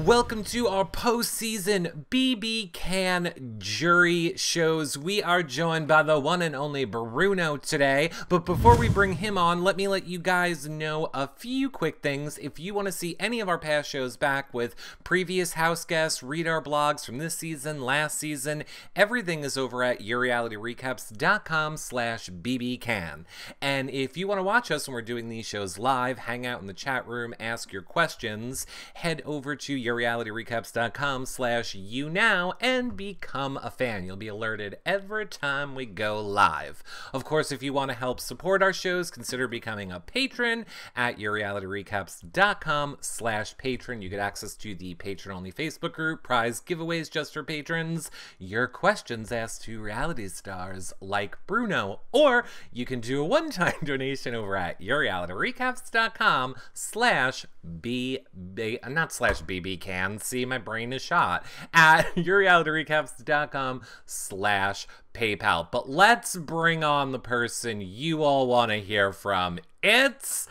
Welcome to our postseason BB Can jury shows. We are joined by the one and only Bruno today. But before we bring him on, let me let you guys know a few quick things. If you want to see any of our past shows back with previous house guests, read our blogs from this season, last season, everything is over at yourrealityrecaps.com/bbcan. And if you want to watch us when we're doing these shows live, hang out in the chat room, ask your questions, head over to yourrealityrecaps.com/younow and become a fan. You'll be alerted every time we go live. Of course, if you want to help support our shows, consider becoming a patron at yourrealityrecaps.com/patron. You get access to the patron-only Facebook group, prize giveaways just for patrons, your questions asked to reality stars like Bruno, or you can do a one-time donation over at yourrealityrecaps.com/BB can. My brain is shot. At yourrealityrecaps.com/PayPal. But let's bring on the person you all want to hear from. It's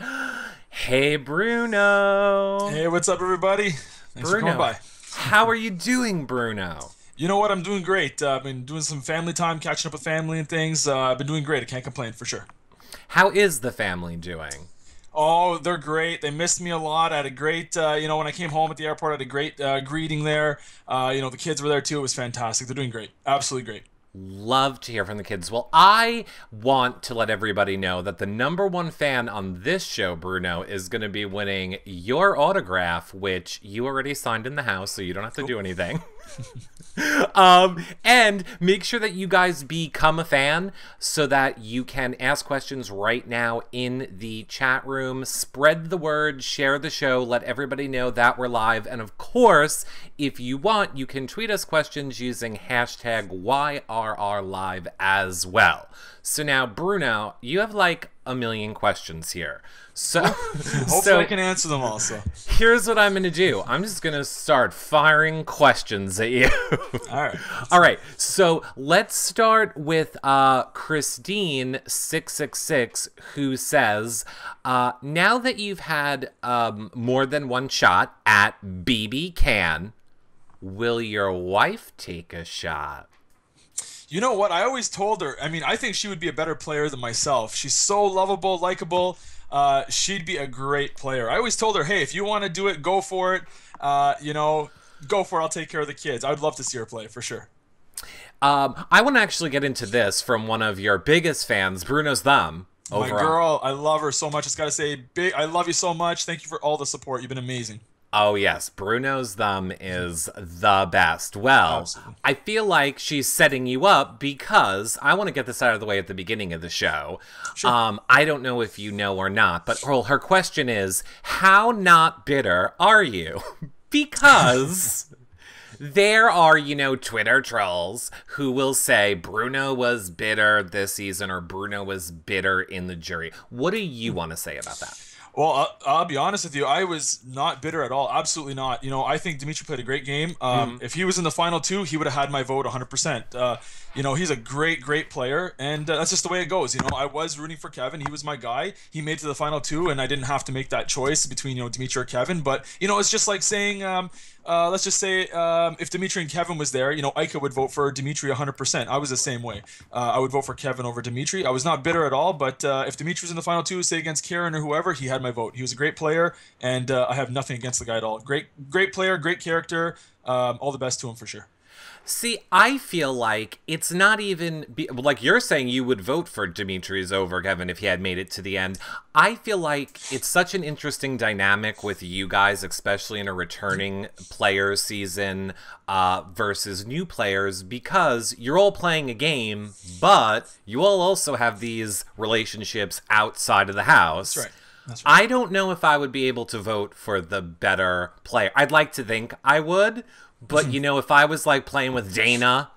Hey Bruno. Hey, what's up, everybody? Thanks for coming by. How are you doing, Bruno? You know what? I'm doing great. I've been doing some family time, catching up with family and things. I've been doing great. I can't complain for sure. How is the family doing? Oh, they're great. They missed me a lot. I had a great, when I came home at the airport, I had a great greeting there. The kids were there too. It was fantastic. They're doing great. Absolutely great. Love to hear from the kids. Well, I want to let everybody know that the #1 fan on this show, Bruno, is going to be winning your autograph, which you already signed in the house, so you don't have to do anything. And make sure that you guys become a fan so that you can ask questions right now in the chat room. Spread the word, share the show, let everybody know that we're live. And of course, if you want, you can tweet us questions using hashtag YRRLive as well. So now, Bruno, you have like a million questions here. So hopefully I can answer them also. Here's what I'm going to do. I'm just going to start firing questions at you. All right. So let's start with Christine666, who says, now that you've had more than one shot at BB Can, will your wife take a shot? You know what? I always told her, I think she would be a better player than myself. She's so lovable, likable. She'd be a great player. I always told her, hey, if you want to do it, go for it. Go for it. I'll take care of the kids. I would love to see her play, for sure. I want to actually get into this from one of your biggest fans, Bruno's Thumb. My girl, I love her so much. Just got to say, I love you so much. Thank you for all the support. You've been amazing. Oh, yes. Bruno's Thumb is the best. Well, absolutely. I feel like she's setting you up because I want to get this out of the way at the beginning of the show. Sure. I don't know if you know or not, but her question is, how not bitter are you? Because there are, Twitter trolls who will say Bruno was bitter this season or Bruno was bitter in the jury. What do you want to say about that? Well, I'll be honest with you. I was not bitter at all. Absolutely not. I think Dimitri played a great game. If he was in the final two, he would have had my vote 100%. He's a great player, and that's just the way it goes. I was rooting for Kevin. He was my guy. He made it to the final two, and I didn't have to make that choice between, Dimitri or Kevin. But, it's just like saying, let's just say if Dimitri and Kevin was there, Ika would vote for Dimitri 100%. I was the same way. I would vote for Kevin over Dimitri. I was not bitter at all, but if Dimitri was in the final two, say against Karen or whoever, he had my vote. He was a great player, and I have nothing against the guy at all. Great player, great character. All the best to him for sure. See, I feel like it's not even, like you're saying you would vote for Dimitri's over Kevin if he had made it to the end. I feel like it's such an interesting dynamic with you guys, especially in a returning player season versus new players, because you're all playing a game, but you all also have these relationships outside of the house. That's right. That's right. I don't know if I would be able to vote for the better player. I'd like to think I would. But, if I was, like, playing with Dana,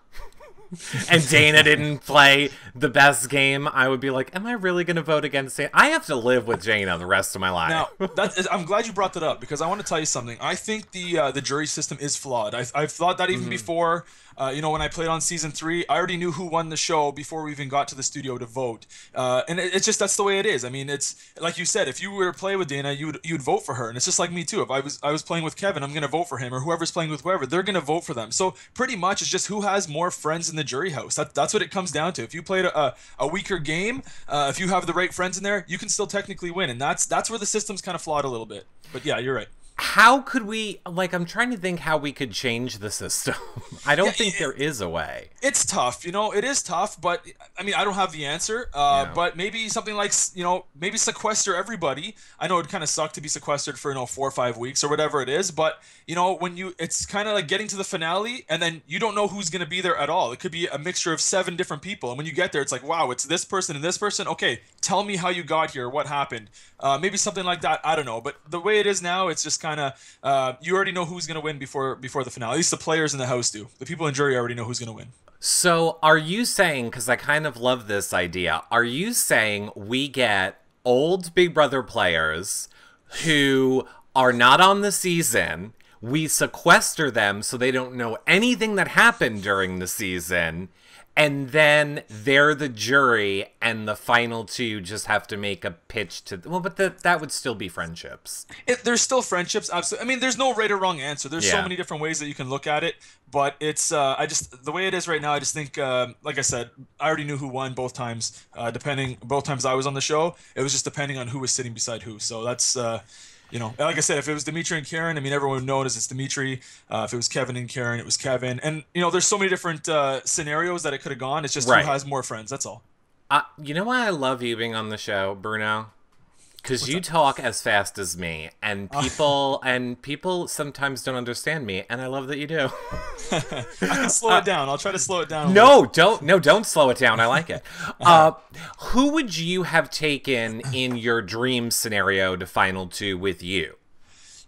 and Dana didn't play the best game, I would be like, am I really going to vote against Dana? I have to live with Dana the rest of my life. Now, I'm glad you brought that up, because I want to tell you something. I think the jury system is flawed. I've thought that even before. When I played on season 3, I already knew who won the show before we even got to the studio to vote. And it's just, that's the way it is. I mean, it's like you said, if you were to play with Dana, you'd vote for her. And it's just like me too. If I was playing with Kevin, I'm going to vote for him, or whoever's playing with whoever, they're going to vote for them. So pretty much it's just who has more friends in the jury house. That's what it comes down to. If you played a weaker game, if you have the right friends in there, you can still technically win. And that's where the system's kind of flawed a little bit. But yeah, you're right. How could we, like, I'm trying to think how we could change the system. I don't think there is a way. It's tough, it is tough, but I mean, I don't have the answer. But maybe something like, maybe sequester everybody. I know it'd kind of suck to be sequestered for, 4 or 5 weeks or whatever it is, but it's kind of like getting to the finale and then you don't know who's going to be there at all. It could be a mixture of 7 different people. And when you get there, it's like, wow, it's this person and this person. Okay, tell me how you got here, what happened. Maybe something like that. I don't know. But the way it is now, it's just kind of, you already know who's going to win before the finale. At least the players in the house do. The people in jury already know who's going to win. So are you saying, because I kind of love this idea, are you saying we get old Big Brother players who are not on the season, we sequester them so they don't know anything that happened during the season, and then they're the jury, and the final 2 just have to make a pitch to... Well, but that would still be friendships. There's still friendships, absolutely. I mean, there's no right or wrong answer. There's so many different ways that you can look at it, but it's... the way it is right now, I just think, like I said, I already knew who won both times, both times I was on the show. It was just depending on who was sitting beside who. So that's... like I said, if it was Dimitri and Karen, I mean, everyone would know it as it's Dimitri. If it was Kevin and Karen, it was Kevin. And, there's so many different scenarios that it could have gone. It's just who has more friends. That's all. You know why I love you being on the show, Bruno? Because you talk as fast as me, and people sometimes don't understand me, and I love that you do. I can slow it down. I'll try to slow it down. Don't slow it down. I like it. Who would you have taken in your dream scenario to final 2 with you?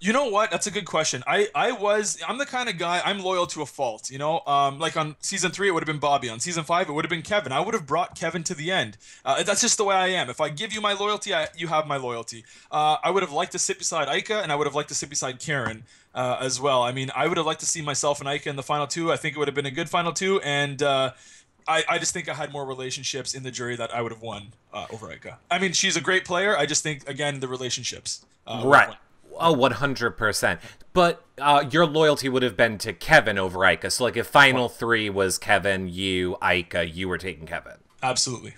You know what? That's a good question. I'm the kind of guy, I'm loyal to a fault, like on season 3, it would have been Bobby. On season 5, it would have been Kevin. I would have brought Kevin to the end. That's just the way I am. If I give you my loyalty, you have my loyalty. I would have liked to sit beside Aika, and I would have liked to sit beside Karen as well. I mean, I would have liked to see myself and Aika in the final 2. I think it would have been a good final 2, and I just think I had more relationships in the jury that I would have won over Aika. I mean, she's a great player. I just think, again, the relationships. Right. Oh, 100%. But your loyalty would have been to Kevin over Aika. So, like, if final 3 was Kevin, you, Aika, you were taking Kevin. Absolutely.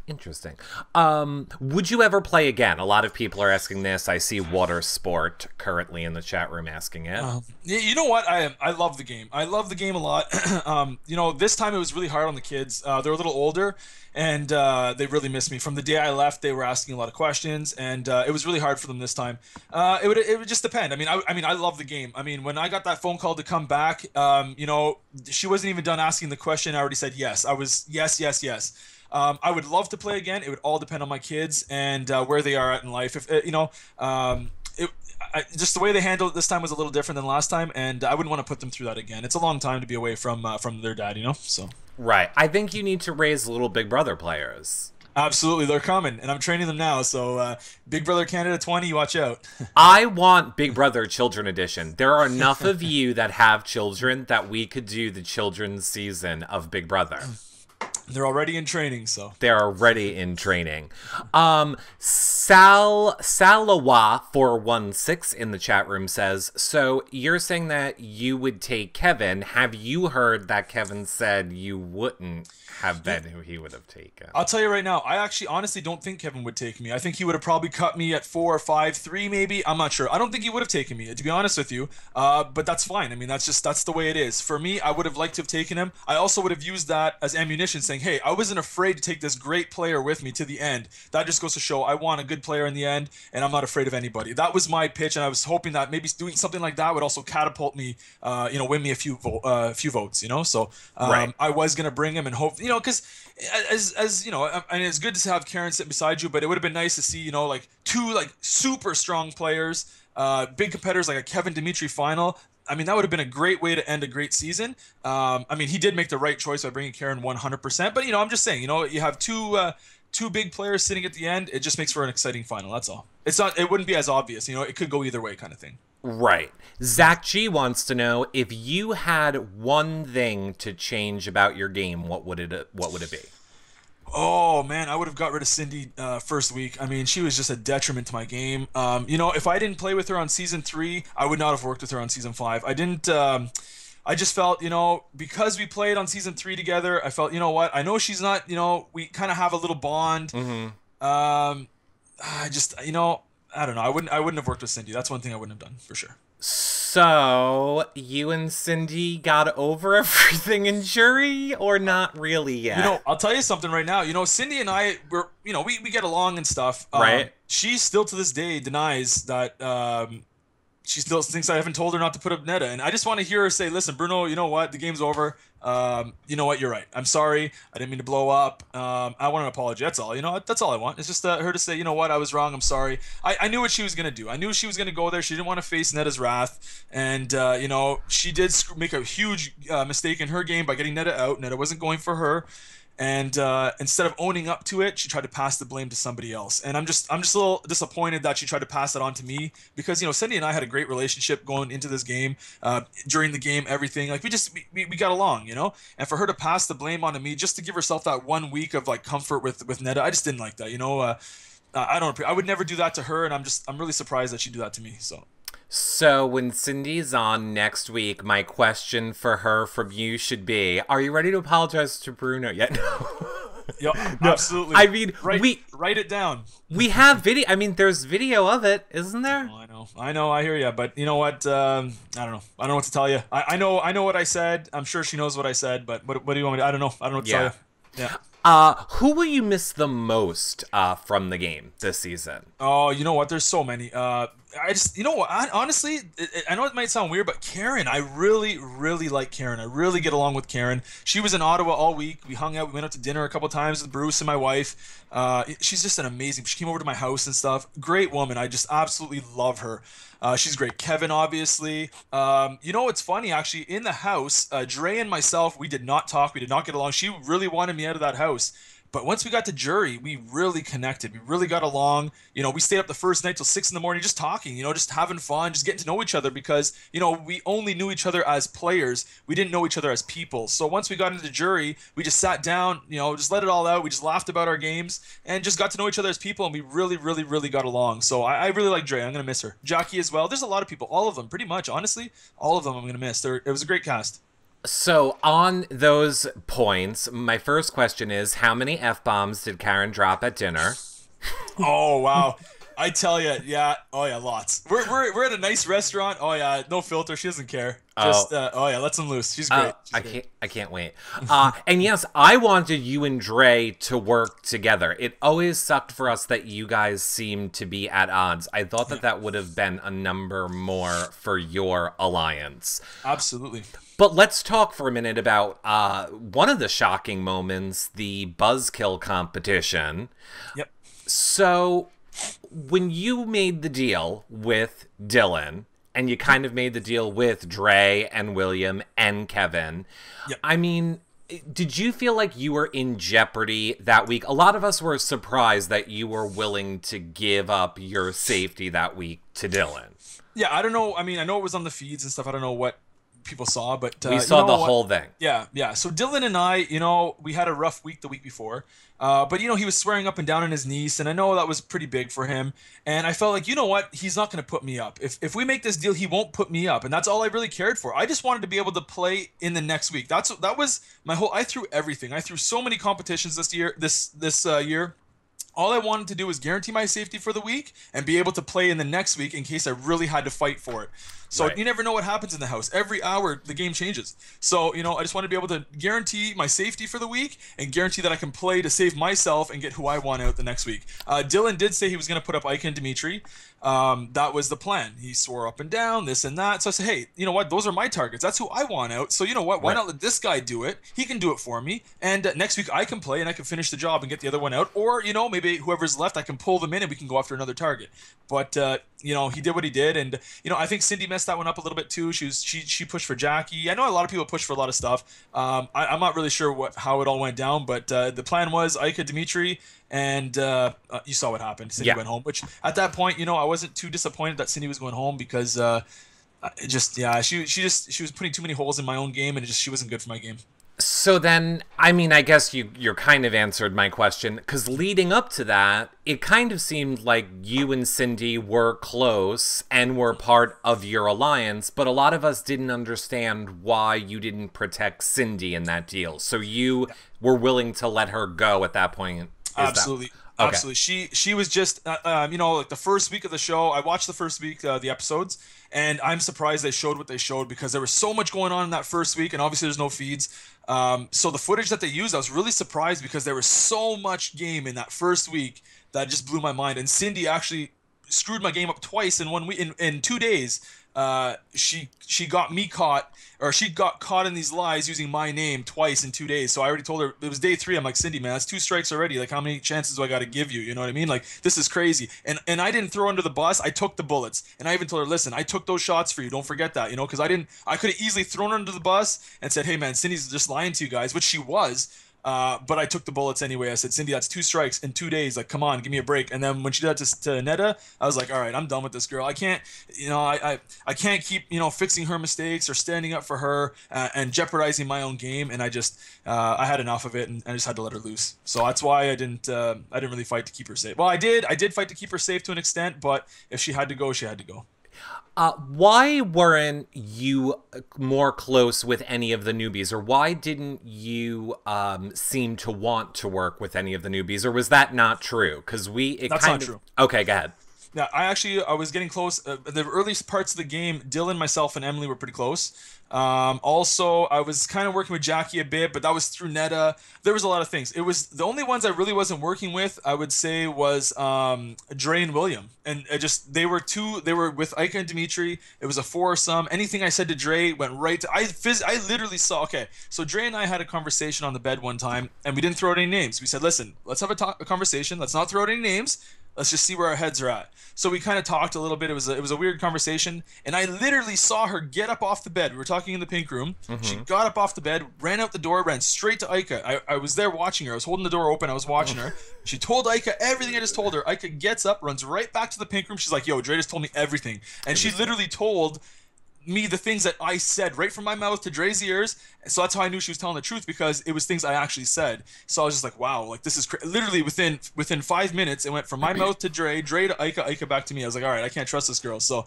Interesting. Would you ever play again? A lot of people are asking this. I see Water Sport currently in the chat room asking it. You know what? I love the game. I love the game a lot. This time it was really hard on the kids. They're a little older, and they really missed me. From the day I left, they were asking a lot of questions, and it was really hard for them this time. It would just depend. I mean, I love the game. I mean, when I got that phone call to come back, she wasn't even done asking the question. I already said yes. I was yes. I would love to play again. It would all depend on my kids and where they are at in life. If just the way they handled it this time was a little different than last time, and I wouldn't want to put them through that again. It's a long time to be away from their dad, So right. I think you need to raise little Big Brother players. Absolutely, they're coming, and I'm training them now. So, Big Brother Canada 20, watch out. I want Big Brother Children Edition. There are enough of you that have children that we could do the children's season of Big Brother. They're already in training, so. They're already in training. Salawa416 in the chat room says, so you're saying that you would take Kevin. Have you heard that Kevin said you wouldn't have been who he would have taken? I'll tell you right now, I actually honestly don't think Kevin would take me. I think he would have probably cut me at 4, 5, 3 maybe. I'm not sure. I don't think he would have taken me, to be honest with you. But that's fine. I mean, that's the way it is. For me, I would have liked to have taken him. I also would have used that as ammunition, saying, hey, I wasn't afraid to take this great player with me to the end. That just goes to show I want a good player in the end, and I'm not afraid of anybody. That was my pitch, and I was hoping that maybe doing something like that would also catapult me, win me a few votes, So right. I was going to bring him and hope, because as and it's good to have Karen sit beside you, but it would have been nice to see, like 2 like super strong players, big competitors like a Kevin Dimitri final. I mean, that would have been a great way to end a great season. I mean, he did make the right choice by bringing Karen 100%. But I'm just saying, you have two big players sitting at the end. It just makes for an exciting final. That's all. It's not. It wouldn't be as obvious. It could go either way, kind of thing. Right. Zach G wants to know, if you had one thing to change about your game, what would it be? Oh man, I would have got rid of Cindy first week. I mean, she was just a detriment to my game. If I didn't play with her on season 3, I would not have worked with her on season 5. I didn't. I just felt, because we played on season 3 together, I felt, what? I know she's not. We kind of have a little bond. Mm-hmm. I just, I don't know. I wouldn't have worked with Cindy. That's one thing I wouldn't have done for sure. So, you and Cindy got over everything in jury, or not really yet? I'll tell you something right now. Cindy and I, we get along and stuff. Right. She still to this day denies that she still thinks I haven't told her not to put up Netta. And I just want to hear her say, listen, Bruno, you know what? The game's over. You know what? You're right. I'm sorry. I didn't mean to blow up. I want an apology. That's all. That's all I want. It's just her to say, you know what? I was wrong. I'm sorry. I knew what she was going to do. I knew she was going to go there. She didn't want to face Netta's wrath. And, she did make a huge mistake in her game by getting Netta out. Netta wasn't going for her. And instead of owning up to it, she tried to pass the blame to somebody else. And I'm just a little disappointed that she tried to pass it on to me, because Cindy and I had a great relationship going into this game, during the game, everything. Like we got along, And for her to pass the blame onto me just to give herself that 1 week of like comfort with Netta, I just didn't like that. I would never do that to her, and I'm really surprised that she'd do that to me. So when Cindy's on next week, my question for her from you should be, are you ready to apologize to Bruno yet? No. Yeah, absolutely. I mean, write it down. We have video. I mean, there's video of it, isn't there? Oh, I know. I hear you. But you know what? I don't know. I don't know what to tell you. I know what I said. I'm sure she knows what I said. But what do you want me to? I don't know. I don't know what to tell you. Yeah. Who will you miss the most from the game this season? Oh, you know what? There's so many. I just, honestly, I know it might sound weird, but Karen, I really, really like Karen. I really get along with Karen. She was in Ottawa all week. We hung out. We went out to dinner a couple times with Bruce and my wife. She's just an amazing. She came over to my house and stuff. Great woman. I just absolutely love her. She's great. Kevin, obviously. It's funny, actually, in the house, Dre and myself, we did not talk. We did not get along. She really wanted me out of that house. But once we got to jury, we really connected. We really got along. We stayed up the first night till 6 a.m, just talking, just having fun, just getting to know each other, because, we only knew each other as players. We didn't know each other as people. So once we got into jury, we just sat down, just let it all out. We just laughed about our games and just got to know each other as people. And we really, really, really got along. So I really like Dre. I'm going to miss her. Jackie as well. There's a lot of people, all of them, pretty much, honestly, all of them I'm going to miss. It was a great cast. So on those points, my first question is, how many F-bombs did Karen drop at dinner? Oh, wow. I tell you, yeah. Oh, yeah, lots. We're at a nice restaurant. Oh, yeah, no filter. She doesn't care. Just, oh yeah, let them loose. She's great. I can't wait. And yes, I wanted you and Dre to work together. It always sucked for us that you guys seemed to be at odds. I thought that would have been a number more for your alliance. Absolutely. But let's talk for a minute about one of the shocking moments, the buzzkill competition. Yep. So when you made the deal with Dylan, and you kind of made the deal with Dre and William and Kevin, yep. I mean, did you feel like you were in jeopardy that week? A lot of us were surprised that you were willing to give up your safety that week to Dylan. Yeah, I don't know. I mean, I know it was on the feeds and stuff. I don't know what people saw, but we saw the whole thing. Yeah. So Dylan and I, we had a rough week the week before, but he was swearing up and down on his niece, and I know that was pretty big for him. And I felt like, you know what, he's not going to put me up. If we make this deal, he won't put me up, and that's all I really cared for. I just wanted to be able to play in the next week. That was my whole. I threw everything. I threw so many competitions this year. Year. All I wanted to do was guarantee my safety for the week and be able to play in the next week in case I really had to fight for it. So You never know what happens in the house. Every hour, the game changes. So, I just want to be able to guarantee my safety for the week and guarantee that I can play to save myself and get who I want out the next week. Dylan did say he was going to put up Ike and Dimitri. That was the plan. He swore up and down, this and that. So I said, hey, you know what? Those are my targets. That's who I want out. So you know what? Why not let this guy do it? He can do it for me. And next week I can play and I can finish the job and get the other one out. Or, maybe maybe whoever's left, I can pull them in and we can go after another target. But you know, he did what he did, and you know, I think Cindy messed that one up a little bit too. She pushed for Jackie. I know a lot of people push for a lot of stuff. I'm not really sure how it all went down, but the plan was Ika, Dimitri, and you saw what happened. Cindy went home, which at that point, you know, I wasn't too disappointed that Cindy was going home because she was putting too many holes in my own game, and she wasn't good for my game. So then, I mean, I guess you're kind of answered my question, because leading up to that, it kind of seemed like you and Cindy were close and were part of your alliance, but a lot of us didn't understand why you didn't protect Cindy in that deal. So you were willing to let her go at that point. Absolutely. Okay. Absolutely. She was just, you know, like the first week of the show, I watched the first week, the episodes, and I'm surprised they showed what they showed because there was so much going on in that first week, and obviously there's no feeds. So the footage that they used, I was really surprised because there was so much game in that first week that just blew my mind. And Cindy actually screwed my game up twice in 1 week, in 2 days. She got me caught, or she got caught in these lies using my name twice in 2 days. So I already told her, it was day 3. I'm like, Cindy, man, that's 2 strikes already. Like, how many chances do I got to give you? You know what I mean? Like, this is crazy. And I didn't throw her under the bus. I took the bullets. And I even told her, listen, I took those shots for you. Don't forget that, you know, because I could have easily thrown her under the bus and said, hey man, Cindy's just lying to you guys, which she was. But I took the bullets anyway. I said, Cindy, that's 2 strikes in 2 days. Like, come on, give me a break. And then when she did that to Netta, I was like, all right, I'm done with this girl. I can't, you know, I can't keep, you know, fixing her mistakes or standing up for her and jeopardizing my own game. And I had enough of it, and I just had to let her loose. So that's why I didn't really fight to keep her safe. Well, I did fight to keep her safe to an extent, but if she had to go, she had to go. Why weren't you more close with any of the newbies, or why didn't you seem to want to work with any of the newbies, or was that not true? Because that's not true. Okay, go ahead. Yeah, I was getting close. The earliest parts of the game, Dylan, myself, and Emily were pretty close. Also, I was kind of working with Jackie a bit, but that was through Netta. There was a lot of things. It was the only ones I really wasn't working with, I would say, was Dre and William. And they were with Ika and Dimitri. It was a foursome. Anything I said to Dre went right to, I literally saw, okay, so Dre and I had a conversation on the bed one time, and we didn't throw out any names. We said, listen, let's have a conversation. Let's not throw out any names. Let's just see where our heads are at. So we kind of talked a little bit. It was a weird conversation, and I literally saw her get up off the bed. We were talking in the pink room. Mm-hmm. She got up off the bed, ran out the door, ran straight to Ika. I was there watching her. I was holding the door open. I was watching her. She told Ika everything I just told her. Ika gets up, runs right back to the pink room. She's like, yo, Dre just told me everything. And she literally told me the things that I said right from my mouth to Dre's ears. So that's how I knew she was telling the truth, because it was things I actually said. So I was just like, wow, like this is literally within 5 minutes, it went from my mouth to Dre to Ika back to me. I was like, all right, I can't trust this girl. So,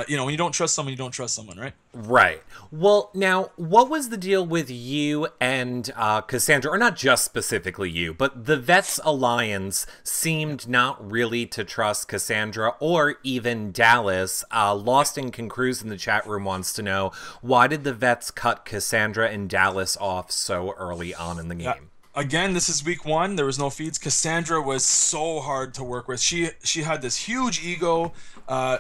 you know, when you don't trust someone, you don't trust someone, right? Right. Well, now, what was the deal with you and Cassandra, or not just specifically you, but the Vets Alliance seemed not really to trust Cassandra or even Dallas. Lost in Concruise in the chat room wants to know, why did the Vets cut Cassandra and Dallas off so early on in the game? Yeah. Again, this is week 1. There was no feeds. Cassandra was so hard to work with. She had this huge ego.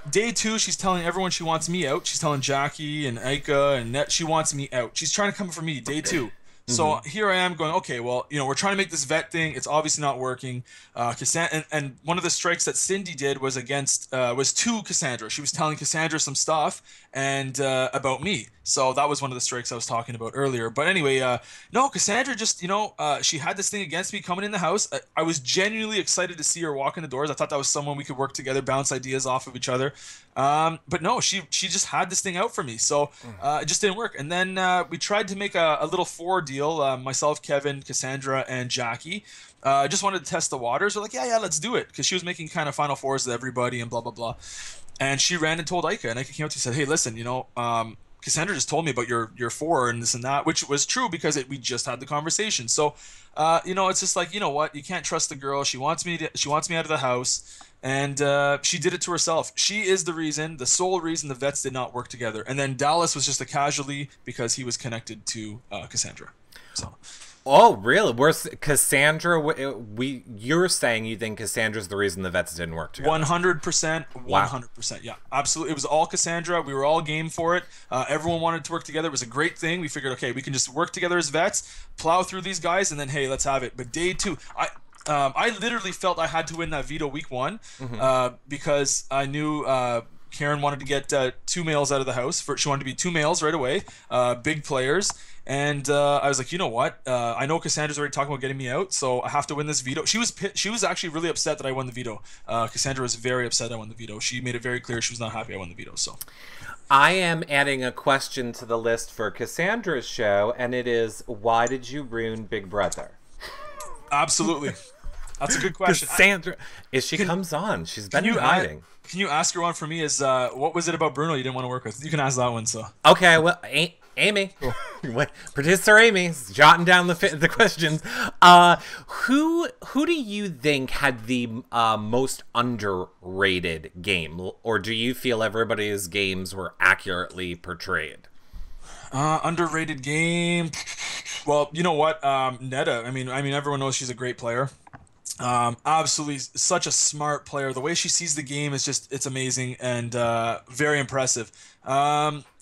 Day 2, she's telling everyone she wants me out. She's telling Jackie and Ika and Net she wants me out. She's trying to come for me. Day 2. So here I am going, okay, well, you know, we're trying to make this vet thing. It's obviously not working. And one of the strikes that Cindy did was to Cassandra. She was telling Cassandra some stuff and about me. So that was one of the strikes I was talking about earlier. But anyway, no, Cassandra just, you know, she had this thing against me coming in the house. I was genuinely excited to see her walk in the doors. I thought that was someone we could work together, bounce ideas off of each other. But no, she just had this thing out for me. So it just didn't work. And then we tried to make a little 4 deal, myself, Kevin, Cassandra, and Jackie. Just wanted to test the waters. We're like, yeah, let's do it. Because she was making kind of Final Fours with everybody and blah, blah, blah. And she ran and told Ika. And Ika came up to me and said, hey, listen, you know, Cassandra just told me about your 4 and this and that, which was true because we just had the conversation. So, you know, it's just like, you know what? You can't trust the girl. She wants me out of the house. And she did it to herself. She is the sole reason the Vets did not work together. And then Dallas was just a casualty because he was connected to Cassandra. So. Oh, really? Where's Cassandra? You're saying you think Cassandra's the reason the Vets didn't work together? 100%. 100%. Yeah, absolutely. It was all Cassandra. We were all game for it. Everyone wanted to work together. It was a great thing. We figured, okay, we can just work together as Vets, plow through these guys, and then, hey, let's have it. But day 2, I literally felt I had to win that veto week 1 because I knew Karen wanted to get 2 males out of the house. She wanted to be 2 males right away, big players. And I was like, you know what? I know Cassandra's already talking about getting me out, so I have to win this veto. She was actually really upset that I won the veto. Cassandra was very upset I won the veto. She made it very clear she was not happy I won the veto. So I am adding a question to the list for Cassandra's show, and it is, why did you ruin Big Brother? Absolutely. That's a good question. Cassandra, she comes on. She's been hiding. Can you ask her one for me? Is what was it about Bruno you didn't want to work with? You can ask that one. So okay, well, Amy, producer Amy's jotting down the questions. Who do you think had the most underrated game, or do you feel everybody's games were accurately portrayed? Underrated game. Well, you know what, Netta. I mean, everyone knows she's a great player. Absolutely such a smart player. The way she sees the game is it's amazing and very impressive.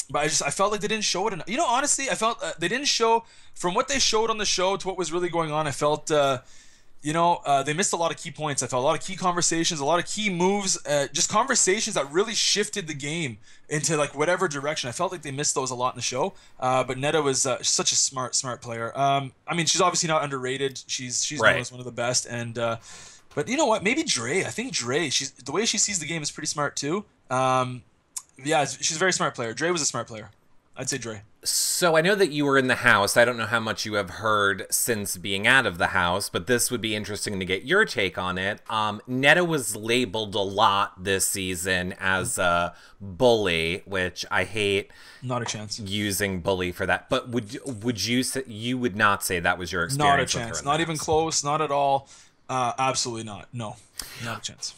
But I felt like they didn't show it enough. You know, honestly, I felt they didn't show, from what they showed on the show to what was really going on. I felt, they missed a lot of key points. I felt a lot of key conversations, a lot of key moves, just conversations that really shifted the game into like whatever direction. I felt like they missed those a lot in the show. But Netta was such a smart player. I mean, she's obviously not underrated. She's known as one of the best. And but you know what? Maybe Dre. I think Dre. The way she sees the game is pretty smart too. Yeah, she's a very smart player. Dre was a smart player. I'd say Dre. So I know that you were in the house. I don't know how much you have heard since being out of the house, but this would be interesting to get your take on it. Netta was labeled a lot this season as a bully, which I hate. Not a chance. Using bully for that. But would you say, you would not say that was your experience? Not a chance. Not even close. Not at all. Absolutely not. No. Not a chance.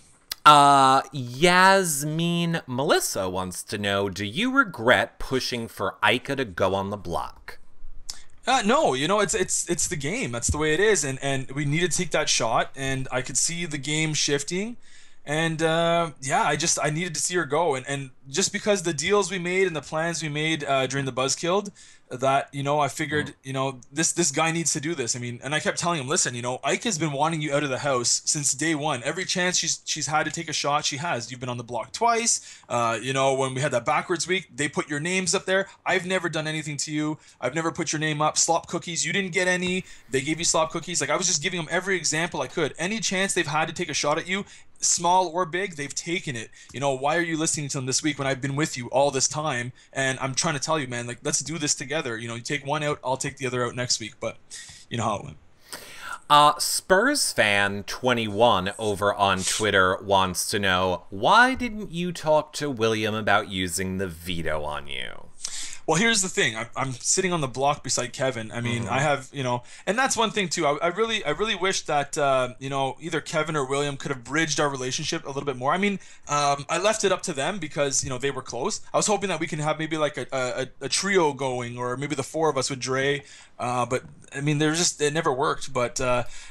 Yasmin Melissa wants to know, do you regret pushing for Ica to go on the block? No, you know, it's the game. That's the way it is. And we needed to take that shot, and I could see the game shifting. And yeah, I needed to see her go. And just because the deals we made and the plans we made during the Buzzkilled, that, you know, I figured, you know, this guy needs to do this. I mean, and I kept telling him, listen, you know, Ike has been wanting you out of the house since day one. Every chance she's had to take a shot, she has. You've been on the block twice. You know, when we had that backwards week, they put your names up there. I've never done anything to you. I've never put your name up. Slop cookies, you didn't get any. They gave you slop cookies. Like, I was just giving them every example I could. Any chance they've had to take a shot at you, small or big, they've taken it. You know, why are you listening to them this week when I've been with you all this time? And I'm trying to tell you, man, like, let's do this together. You know, you take one out, I'll take the other out next week. But you know how it went. Spurs fan 21 over on Twitter wants to know, why didn't you talk to William about using the veto on you? Well, here's the thing. I'm sitting on the block beside Kevin. I mean, I have, you know, and that's one thing too. I really wish that, you know, either Kevin or William could have bridged our relationship a little bit more. I mean, I left it up to them because, you know, they were close. I was hoping that we can have maybe like a trio going, or maybe the four of us with Dre. But I mean, it never worked. But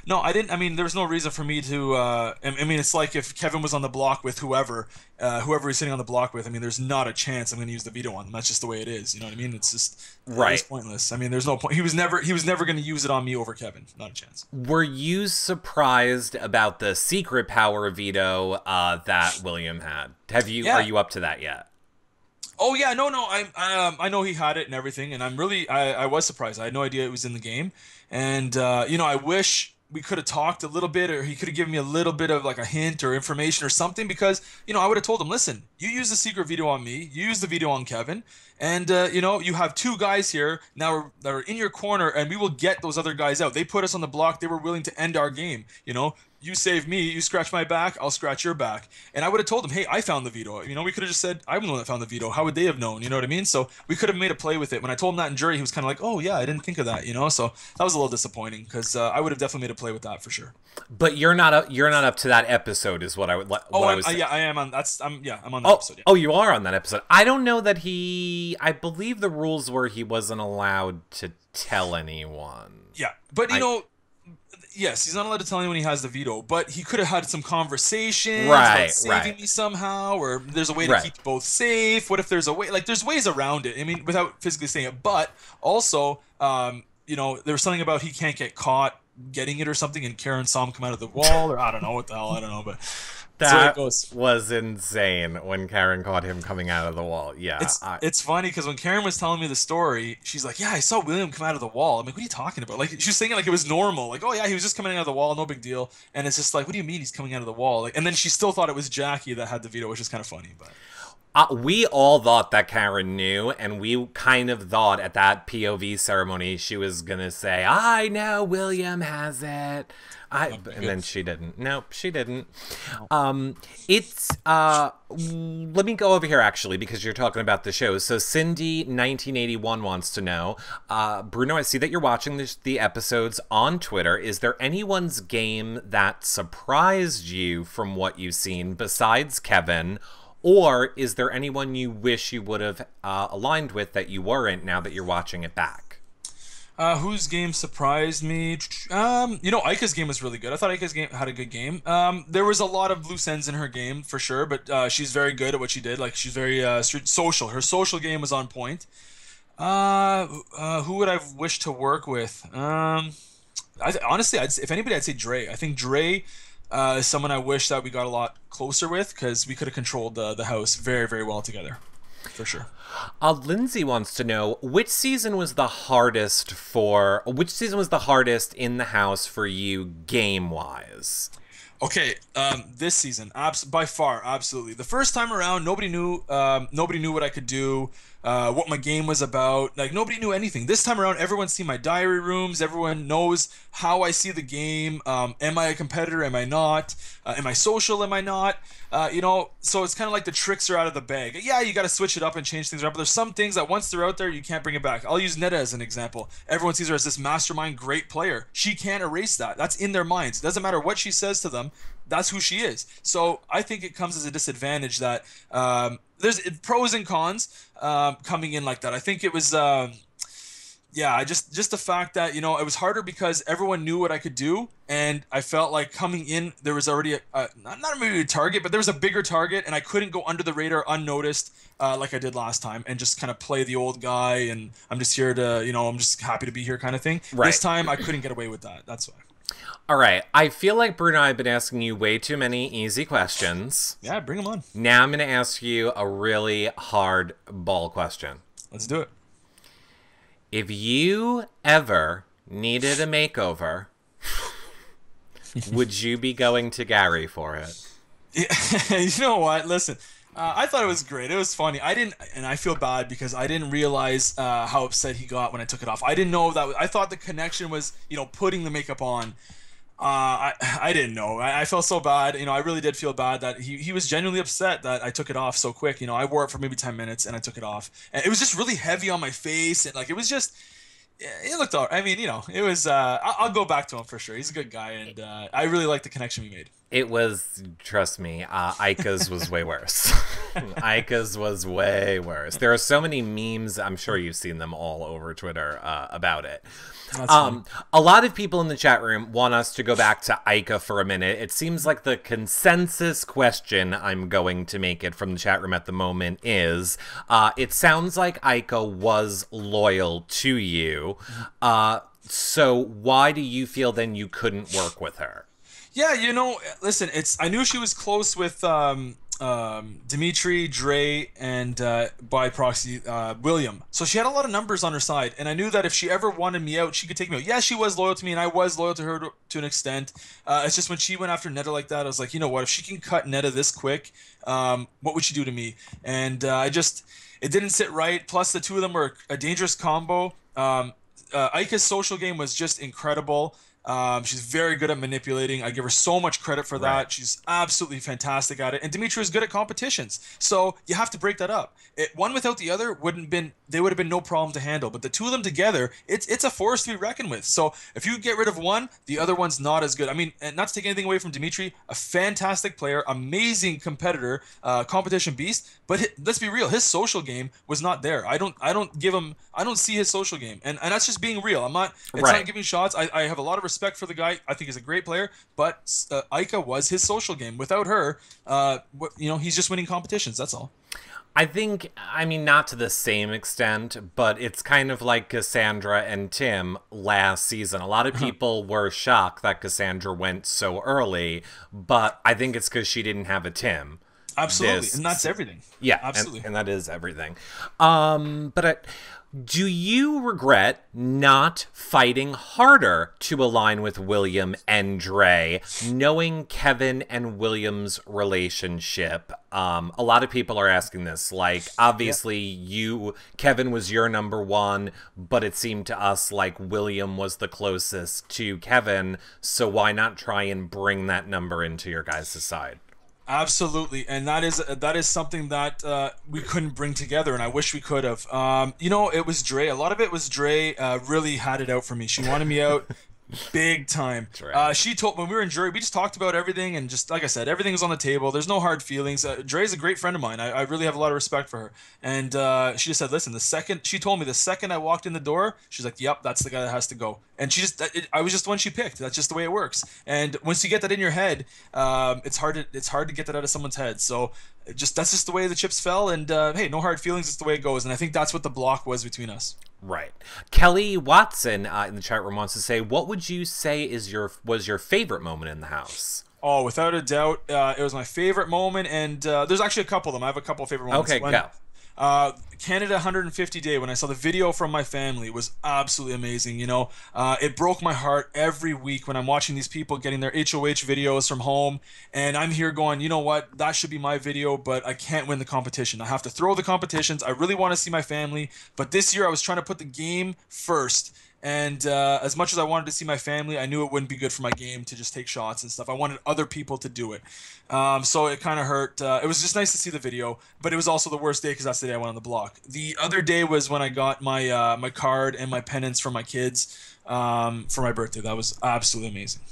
no, I didn't. I mean, there was no reason for me to. I mean, it's like if Kevin was on the block with whoever he's sitting on the block with. I mean, there's not a chance I'm going to use the veto on them. That's just the way it is. You know what I mean? It's just it's pointless. I mean, there's no point. He was never going to use it on me over Kevin. Not a chance. Were you surprised about the secret power veto that William had? Are you up to that yet? Oh yeah, no. I know he had it and everything, and I was surprised. I had no idea it was in the game, and you know, I wish we could have talked a little bit, or he could have given me a little bit of like a hint or information or something, because, you know, I would have told him, listen, you use the secret veto on me, you use the veto on Kevin, and you know, you have two guys here now that are in your corner, and we will get those other guys out. They put us on the block. They were willing to end our game. You know, you save me, you scratch my back, I'll scratch your back. And I would have told them, hey, I found the veto. You know, we could have just said, I'm the one that found the veto. How would they have known? You know what I mean? So we could have made a play with it. When I told him that in jury, he was kind of like, oh yeah, I didn't think of that, you know? So that was a little disappointing, because I would have definitely made a play with that for sure. But you're not up to that episode, is what I would. Yeah, I am on. I'm on that episode. Yeah. Oh, you are on that episode. I don't know that I believe the rules were he wasn't allowed to tell anyone. Yeah, but you know, yes, he's not allowed to tell anyone he has the veto. But he could have had some conversations about saving me somehow, or there's a way to keep both safe. What if there's a way? Like, there's ways around it. I mean, without physically saying it. But also, you know, there was something about he can't get caught getting it or something, and Karen saw him come out of the wall, or I don't know what the hell, I don't know, but that's the way it That goes. was insane when Karen caught him coming out of the wall. Yeah. It's funny because when Karen was telling me the story, she's like, "Yeah, I saw William come out of the wall." I'm like, "What are you talking about?" Like she was saying it like it was normal, like, "Oh yeah, he was just coming out of the wall, no big deal." And it's just like, "What do you mean he's coming out of the wall?" Like, and then she still thought it was Jackie that had the veto, which is kind of funny, but. We all thought that Karen knew, and we kind of thought at that POV ceremony she was gonna say, "I know William has it." And then she didn't. Nope, she didn't. It's let me go over here actually because you're talking about the show. So Cindy 1981 wants to know, Bruno, I see that you're watching the episodes on Twitter. Is there anyone's game that surprised you from what you've seen besides Kevin? Or is there anyone you wish you would have aligned with that you weren't now that you're watching it back? Whose game surprised me? Aika's game was really good. I thought Aika's game had a good game. There was a lot of loose ends in her game for sure, but she's very good at what she did. Like she's very social. Her social game was on point. Who would I wish to work with? Honestly, if anybody, I'd say Dre. I think Dre is someone I wish that we got a lot closer with because we could have controlled the house very well together, for sure. Lindsay wants to know which season was the hardest in the house for you game wise. Okay, this season, by far, absolutely. The first time around, nobody knew what I could do, what my game was about. Like nobody knew anything. This time around, everyone's seen my diary rooms. Everyone knows how I see the game. Am I a competitor? Am I not? Am I social? Am I not? So it's kind of like the tricks are out of the bag. Yeah, you got to switch it up and change things around. But there's some things that once they're out there, you can't bring it back. I'll use Netta as an example. Everyone sees her as this mastermind, great player. She can't erase that. That's in their minds. It doesn't matter what she says to them. That's who she is. So I think it comes as a disadvantage that there's pros and cons coming in like that. I think it was. Just the fact that it was harder because everyone knew what I could do, and I felt like coming in there was already not maybe a target, but there was a bigger target, and I couldn't go under the radar unnoticed like I did last time and just kind of play the old guy and I'm just here to I'm just happy to be here kind of thing. Right. This time I couldn't get away with that. That's why. All right. I feel like Bruno, I've been asking you way too many easy questions. Yeah, bring them on. Now I'm going to ask you a really hard ball question. Let's do it. If you ever needed a makeover, would you be going to Gary for it? Yeah, you know what? Listen, I thought it was great. It was funny. And I feel bad because I didn't realize how upset he got when I took it off. I didn't know that. I thought the connection was, putting the makeup on. I didn't know. I felt so bad. I really did feel bad that he was genuinely upset that I took it off so quick. I wore it for maybe 10 minutes and I took it off. And it was just really heavy on my face. And it was just, it looked all right. I mean, it was, I'll go back to him for sure. He's a good guy. And I really like the connection we made. It was, trust me, Aika's was way worse. Aika's was way worse. There are so many memes, I'm sure you've seen them all over Twitter about it. A lot of people in the chat room want us to go back to Aika for a minute. It seems like the consensus question, I'm going to make it from the chat room at the moment, is it sounds like Aika was loyal to you. So why do you feel then you couldn't work with her? Yeah, listen, I knew she was close with Dimitri, Dre, and by proxy, William. So she had a lot of numbers on her side, and I knew that if she ever wanted me out, she could take me out. Yeah, she was loyal to me, and I was loyal to her to an extent. It's just when she went after Netta like that, I was like, you know what? If she can cut Netta this quick, what would she do to me? And it didn't sit right. Plus, the two of them were a dangerous combo. Aika's social game was just incredible. She's very good at manipulating. I give her so much credit for that. Right. She's absolutely fantastic at it. And Dimitri is good at competitions. So you have to break that up. One without the other would have been no problem to handle. But the two of them together, it's a force to be reckoned with. So if you get rid of one, the other one's not as good. I mean, and not to take anything away from Dimitri, a fantastic player, amazing competitor, competition beast. But let's be real, his social game was not there. I don't see his social game. And that's just being real. It's not giving shots. I have a lot of respect for the guy. I think he's a great player, but Aika was his social game. Without her, he's just winning competitions. That's all. I think, I mean, not to the same extent, but it's kind of like Cassandra and Tim last season. A lot of people were shocked that Cassandra went so early, but I think it's because she didn't have a Tim. Absolutely, and that's everything. Yeah, absolutely, and that is everything. Do you regret not fighting harder to align with William and Dre, knowing Kevin and William's relationship? A lot of people are asking this. Like, obviously, Kevin was your number one, but it seemed to us like William was the closest to Kevin. So why not try and bring that number into your guys' side? Absolutely, and that is something that we couldn't bring together, and I wish we could have. It was Dre. A lot of it was Dre. Really had it out for me. She wanted me out big time. She told when we were in jury, we just talked about everything, and just like I said, everything was on the table. There's no hard feelings. Dre's a great friend of mine. I really have a lot of respect for her, and she just said, "Listen, she told me the second I walked in the door, she's like, yep, that's the guy that has to go." And I was just the one she picked. That's just the way it works. And once you get that in your head, it's hard to get that out of someone's head. So that's just the way the chips fell. And hey, no hard feelings. It's the way it goes. And I think that's what the block was between us. Right. Kelly Watson in the chat room wants to say, what would you say was your favorite moment in the house? Oh, without a doubt, it was my favorite moment, and there's actually a couple of them. I have a couple of favorite moments. Okay, go. Canada 150 Day, when I saw the video from my family, was absolutely amazing. It broke my heart every week when I'm watching these people getting their HOH videos from home, and I'm here going, you know what, that should be my video, but I can't win the competition. I have to throw the competitions. I really want to see my family, but this year I was trying to put the game first. And as much as I wanted to see my family, I knew it wouldn't be good for my game to just take shots and stuff. I wanted other people to do it. So it kind of hurt. It was just nice to see the video, but it was also the worst day because that's the day I went on the block. The other day was when I got my card and my pennants from my kids for my birthday. That was absolutely amazing.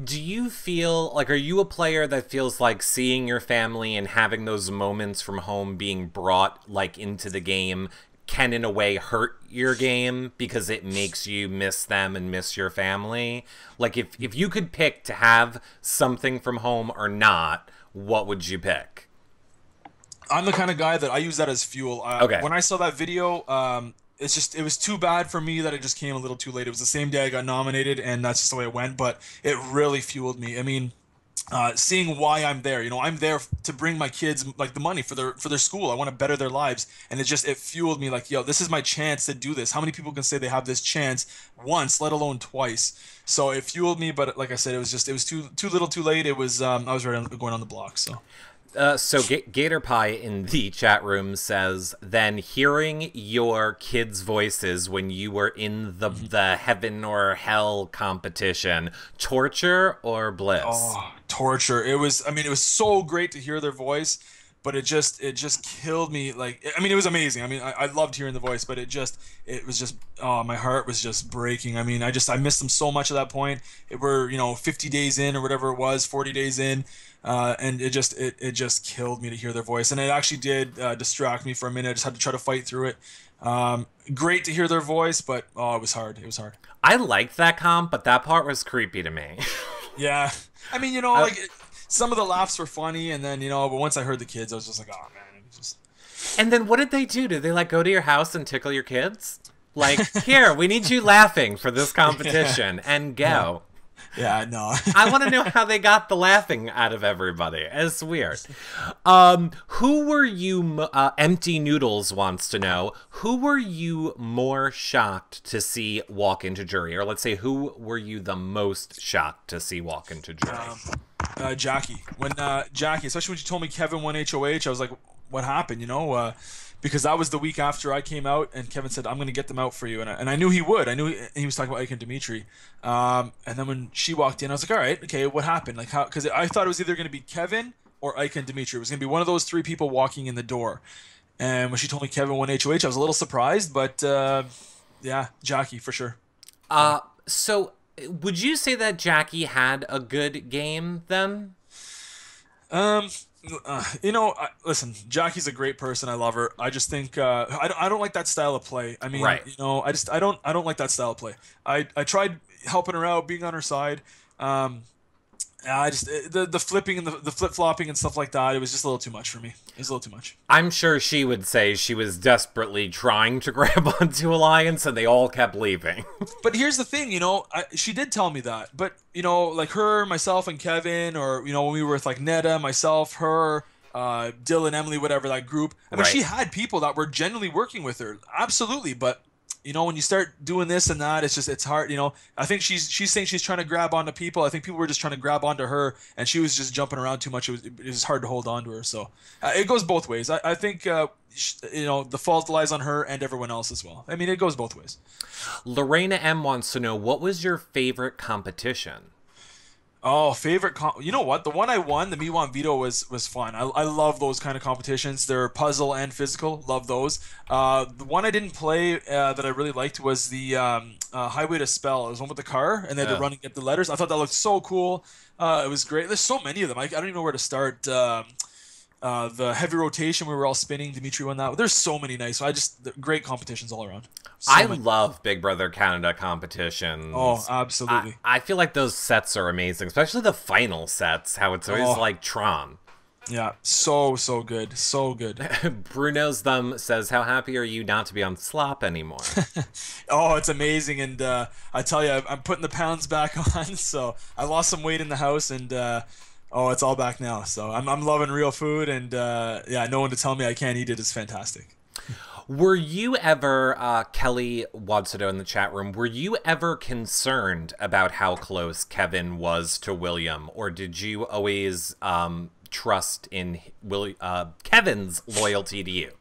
Do you feel like, are you a player that feels like seeing your family and having those moments from home being brought like into the game can in a way hurt your game because it makes you miss them and miss your family? Like if you could pick to have something from home or not, what would you pick? I'm the kind of guy that I use that as fuel. Okay. When I saw that video, it was too bad for me that it just came a little too late. It was the same day I got nominated, and that's just the way it went, but it really fueled me. I mean, seeing why I'm there. I'm there to bring my kids like the money for their school. I want to better their lives, and it fueled me like, yo, this is my chance to do this. How many people can say they have this chance once, let alone twice? So it fueled me, but like I said, it was too little, too late. It was I was ready going on the block. So Gator Pie in the chat room says, then hearing your kids' voices when you were in the heaven or hell competition, torture or bliss? Oh, torture. It was so great to hear their voice, but it just killed me. Like, I mean, it was amazing. I mean, I loved hearing the voice, but my heart was just breaking. I mean, I missed them so much at that point. We're 50 days in or whatever it was, 40 days in. And it just killed me to hear their voice, and it actually did distract me for a minute. I just had to try to fight through it. Great to hear their voice, but it was hard. It was hard. I liked that comp, but that part was creepy to me. Yeah, I mean, some of the laughs were funny, and then but once I heard the kids, I was just like, oh man, it was just. And then what did they do? Did they like go to your house and tickle your kids? Like, here, we need you laughing for this competition, and go. Yeah, no. I want to know how they got the laughing out of everybody. It's weird. Who were you, Empty Noodles wants to know, who were you more shocked to see walk into jury? Or let's say, who were you the most shocked to see walk into jury? Jackie. When Jackie, especially when she told me Kevin won HOH, I was like, what happened, because that was the week after I came out, and Kevin said, I'm going to get them out for you. And I knew he would. I knew he was talking about Ike and Dimitri. And then when she walked in, I was like, all right, okay, what happened? Like, how? Because I thought it was either going to be Kevin or Ike and Dimitri. It was going to be one of those three people walking in the door. And when she told me Kevin won HOH, I was a little surprised, but yeah, Jackie for sure. So would you say that Jackie had a good game then? Listen, Jackie's a great person. I love her. I just think I don't like that style of play. I mean, right. I don't like that style of play. I tried helping her out, being on her side. I just the flipping and the flip flopping and stuff like that. It was just a little too much for me. It was a little too much. I'm sure she would say she was desperately trying to grab onto Alliance, and they all kept leaving. But here's the thing, she did tell me that. But like her, myself, and Kevin, or when we were with like Netta, myself, her, Dylan, Emily, whatever that group. I mean, she had people that were genuinely working with her, absolutely. But when you start doing this and that, it's hard. I think she's saying she's trying to grab onto people. I think people were just trying to grab onto her, and she was just jumping around too much. It was hard to hold on to her. So it goes both ways. I think the fault lies on her and everyone else as well. I mean, it goes both ways. Lorena M wants to know, what was your favorite competition? Oh, favorite you know what? The one I won, the Me Want Veto, was fun. I love those kind of competitions. They're puzzle and physical. Love those. The one I didn't play that I really liked was the Highway to Spell. It was one with the car, and they had to run and get the letters. I thought that looked so cool. It was great. There's so many of them. I don't even know where to start. The heavy rotation, we were all spinning. Dimitri won that. There's so many nice. Great competitions all around. I love Big Brother Canada competitions. Oh, absolutely. I feel like those sets are amazing, especially the final sets, how it's always like Tron. Yeah, so good. So good. Bruno's Thumb says, how happy are you not to be on slop anymore? Oh, it's amazing. And I tell you, I'm putting the pounds back on. So I lost some weight in the house, and it's all back now. So I'm loving real food, and no one to tell me I can't eat it is fantastic. Were you ever, Kelly wants to know in the chat room, were you ever concerned about how close Kevin was to William, or did you always trust in Kevin's loyalty to you?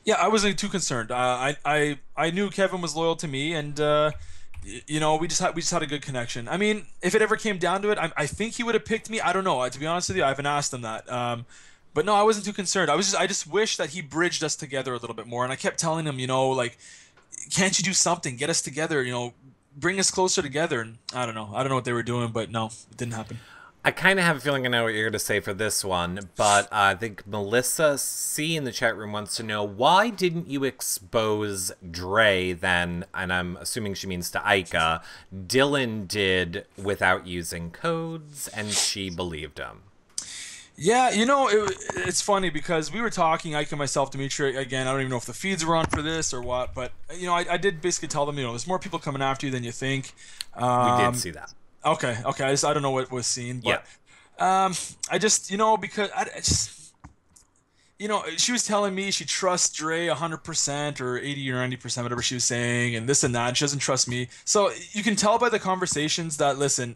Yeah, I wasn't too concerned. I knew Kevin was loyal to me, and we just had a good connection. I mean, if it ever came down to it, I think he would have picked me. I don't know. To be honest with you, I haven't asked him that. But no, I wasn't too concerned. I just wish that he bridged us together a little bit more. And I kept telling him, like, can't you do something? Get us together, bring us closer together. And I don't know what they were doing, but no, it didn't happen. I kind of have a feeling I know what you're going to say for this one, but I think Melissa C in the chat room wants to know, why didn't you expose Dre then, and I'm assuming she means to Aika, Dylan did without using codes, and she believed him? Yeah, it's funny because we were talking, Ike and myself, Dimitri, again, I don't even know if the feeds were on for this or what, but, I did basically tell them, there's more people coming after you than you think. We did see that. Okay, I don't know what was seen, but I just, because she was telling me she trusts Dre 100% or 80 or 90%, whatever she was saying, and this and that, and she doesn't trust me. So you can tell by the conversations that, listen,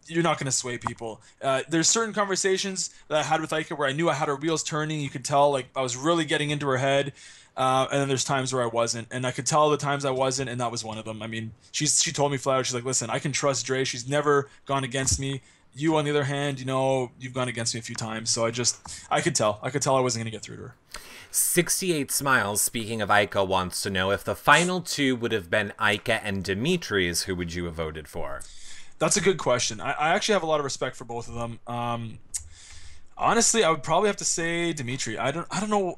you're not going to sway people. There's certain conversations that I had with Aika where I knew I had her wheels turning. You could tell, like, I was really getting into her head. And then there's times where I wasn't. And I could tell the times I wasn't, and that was one of them. I mean, she told me flat out, she's like, listen, I can trust Dre. She's never gone against me. You, on the other hand, you've gone against me a few times. So I could tell. I wasn't going to get through to her. 68 Smiles, speaking of Aika, wants to know, if the final two would have been Aika and Dimitri's, who would you have voted for? That's a good question. I actually have a lot of respect for both of them. Honestly, I would probably have to say Dimitri. I don't know.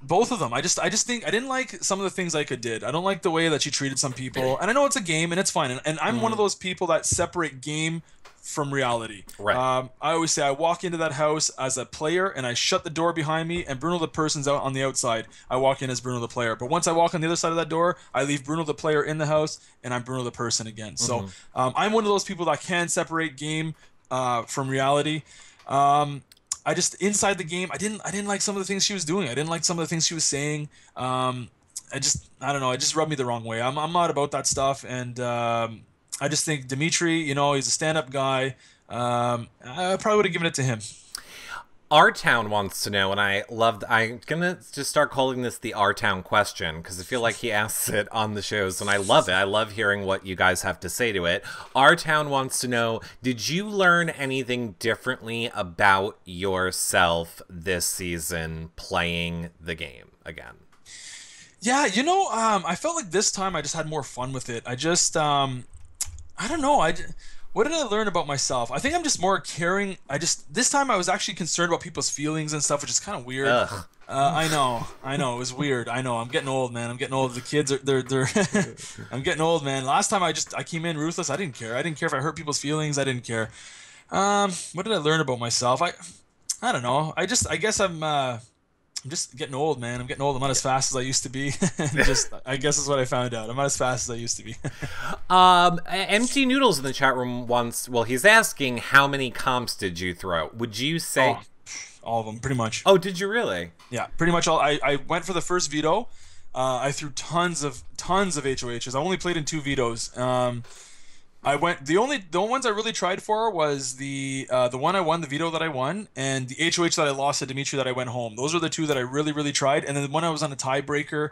Both of them. I just think I didn't like some of the things Aika did. I don't like the way that she treated some people. And I know it's a game and it's fine. And I'm one of those people that separate game from reality. Right. I always say I walk into that house as a player and I shut the door behind me, and Bruno the person's out on the outside. I walk in as Bruno the player. But once I walk on the other side of that door, I leave Bruno the player in the house and I'm Bruno the person again. So I'm one of those people that can separate game from reality. I just, inside the game, I didn't like some of the things she was doing. I didn't like some of the things she was saying. I don't know. It just rubbed me the wrong way. I'm not about that stuff, and I just think Dimitri, he's a stand-up guy. I probably would have given it to him. Our Town wants to know, and I'm gonna just start calling this the Our Town question, because I feel like he asks it on the shows, and I love it. I love hearing what you guys have to say to it. Our Town wants to know, did you learn anything differently about yourself this season playing the game again? Yeah, I felt like this time I just had more fun with it. I don't know. What did I learn about myself? I think I'm just more caring. This time I was actually concerned about people's feelings and stuff, which is kind of weird. I know. It was weird. I know. I'm getting old, man. I'm getting old. The kids they're I'm getting old, man. Last time I came in ruthless. I didn't care. I didn't care if I hurt people's feelings. I didn't care. What did I learn about myself? I don't know. I guess I'm just getting old, man. I'm getting old. I'm not as fast as I used to be. And just I guess is what I found out. I'm not as fast as I used to be. Empty Noodles in the chat room once. Well, he's asking how many comps did you throw? Would you say? Oh, all of them, pretty much. Oh, did you really? Yeah, pretty much all. I went for the first veto. I threw tons of HOHs. I only played in 2 vetoes. The ones I really tried for was the one I won, the veto that I won, and the HOH that I lost to Dimitri that I went home. Those are the 2 that I really tried. And then the one I was on a tiebreaker.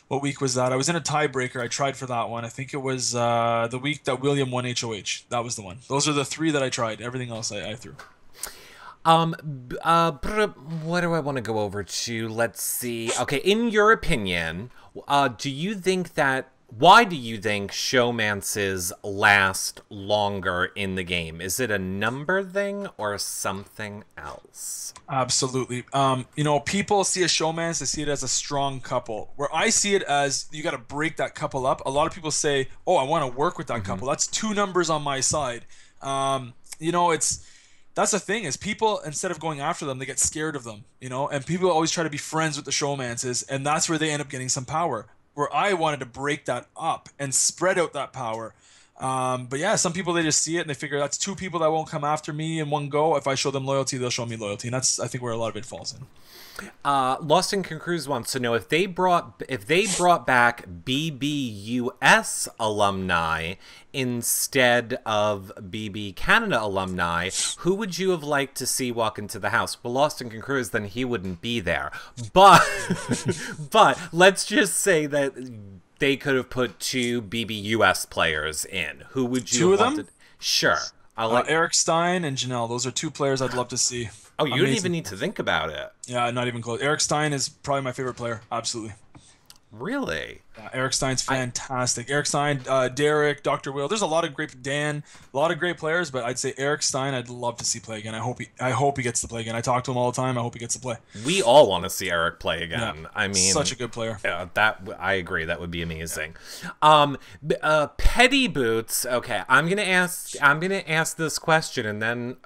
What week was that? I was in a tiebreaker. I tried for that one. I think it was the week that William won HOH. That was the one. Those are the 3 that I tried. Everything else I threw. What do I want to go over to? Let's see. Okay, in your opinion, do you think that why do you think showmances last longer in the game? Is it a number thing or something else? Absolutely. People see a showmance, they see it as a strong couple. Where I see it as you got to break that couple up. A lot of people say, "Oh, I want to work with that couple." That's 2 numbers on my side. That's the thing is people, instead of going after them, they get scared of them, and people always try to be friends with the showmances, and that's where they end up getting some power. Where I wanted to break that up and spread out that power. But yeah, some people, they just see it and they figure that's 2 people that won't come after me in one go. If I show them loyalty, they'll show me loyalty. And that's, I think, where a lot of it falls in. Lost in Concruz wants to know if they brought back BBUS alumni instead of BB Canada alumni, who would you have liked to see walk into the house? Well, Lost in Concruz, then he wouldn't be there. But but let's just say that they could have put 2 BBUS players in. Who would you 2 have of wanted? them? Sure. Eric Stein and Janelle. Those are 2 players I'd love to see. Oh, you don't even need to think about it. Yeah, not even close. Eric Stein is probably my favorite player. Absolutely. Really? Yeah, Eric Stein's fantastic. Eric Stein, Derek, Dr. Will. There's a lot of great a lot of great players, but I'd say Eric Stein I'd love to see play again. I hope he gets to play again. I talk to him all the time. I hope he gets to play. We all want to see Eric play again. Yeah, I mean, such a good player. Yeah, I agree. That would be amazing. Petty Boots. Okay, I'm gonna ask this question, and then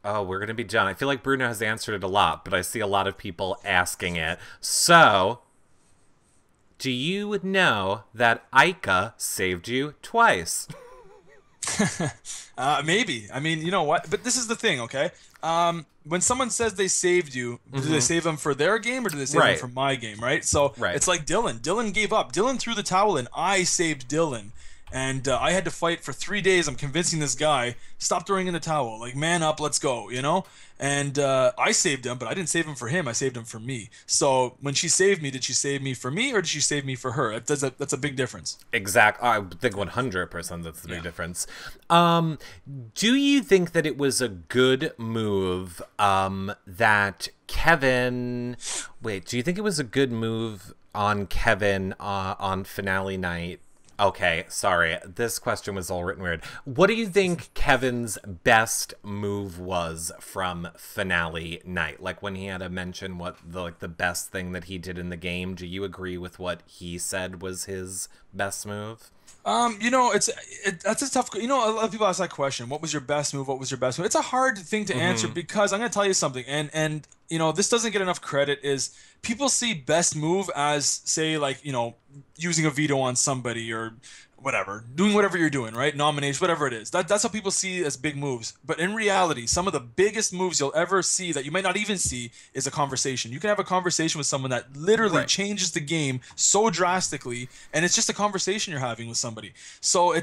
we're gonna be done. I feel like Bruno has answered it a lot, but I see a lot of people asking it. So, do you know that Ica saved you twice? Maybe. I mean, you know what? But this is the thing, okay? When someone says they saved you, do they save them for their game or do they save them for my game, right? So it's like Dylan. Dylan gave up. Dylan threw the towel in. I saved Dylan. And I had to fight for 3 days. I'm convincing this guy, stop throwing in the towel. Like, man up, let's go, And I saved him, but I didn't save him for him. I saved him for me. So when she saved me, did she save me for me or did she save me for her? That's a big difference. Exactly. I think 100% that's the big difference. Do you think that it was a good move that Kevin... Wait, do you think it was a good move on Kevin on finale night? Okay, sorry. This question was all written weird. What do you think Kevin's best move was from finale night? Like when he had to mention what the best thing that he did in the game. Do you agree with what he said was his best move? That's a tough. A lot of people ask that question. What was your best move? What was your best move? It's a hard thing to answer because I'm going to tell you something, and this doesn't get enough credit. Is people see best move as say like using a veto on somebody or whatever, doing whatever you're doing, right? Nomination, whatever it is. That's how people see as big moves. But in reality, some of the biggest moves you'll ever see that you might not even see is a conversation. You can have a conversation with someone that literally changes the game so drastically, and it's just a conversation you're having with somebody. So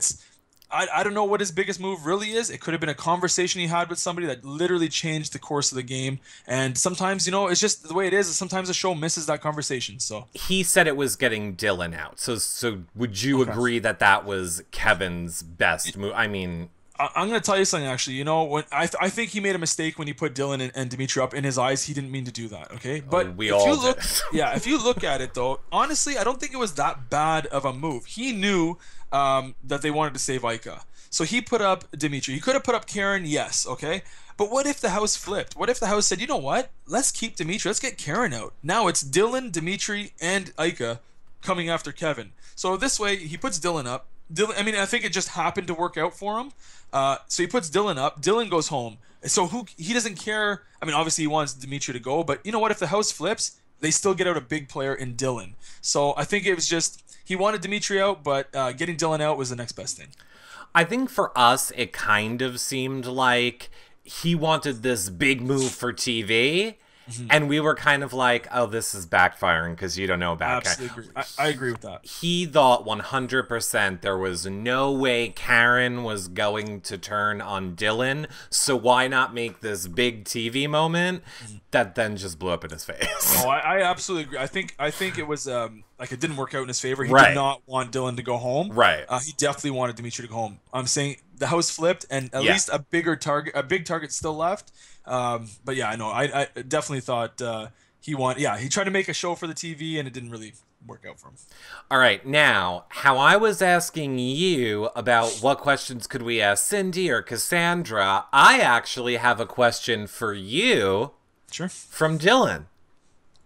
I don't know what his biggest move really is. It could have been a conversation he had with somebody that literally changed the course of the game. And sometimes, it's just the way it is. Sometimes the show misses that conversation. So he said it was getting Dylan out. So would you agree that was Kevin's best move? I mean, I'm going to tell you something, actually. When I think he made a mistake when he put Dylan and Dimitri up. In his eyes, he didn't mean to do that, okay? But if you look at it, though, honestly, I don't think it was that bad of a move. He knew that they wanted to save Ica. So he put up Dimitri. He could have put up Karen, yes, okay? But what if the house flipped? What if the house said, you know what? Let's keep Dimitri. Let's get Karen out. Now it's Dylan, Dimitri, and Ica coming after Kevin. So this way, he puts Dylan up. Dylan, I mean, I think it just happened to work out for him. So he puts Dylan up. Dylan goes home. So he doesn't care. I mean, obviously he wants Dimitri to go, but you know what? If the house flips, they still get out a big player in Dylan. So I think it was just he wanted Dimitri out, but getting Dylan out was the next best thing. I think for us, it kind of seemed like he wanted this big move for TV. And we were kind of like, oh, this is backfiring because you don't know about Karen. Absolutely agree. I agree with that. He thought 100% there was no way Karen was going to turn on Dylan, so why not make this big TV moment that then just blew up in his face? Oh, I absolutely agree. I think it was like it didn't work out in his favor. He Right. did not want Dylan to go home. Right. He definitely wanted Dimitri to go home. I'm saying the house flipped, and at least a big target still left. But yeah, I know. I definitely thought he wanted. Yeah, he tried to make a show for the TV, and it didn't really work out for him. All right, now, how I was asking you about what questions could we ask Cindy or Cassandra, I actually have a question for you Sure. from Dylan.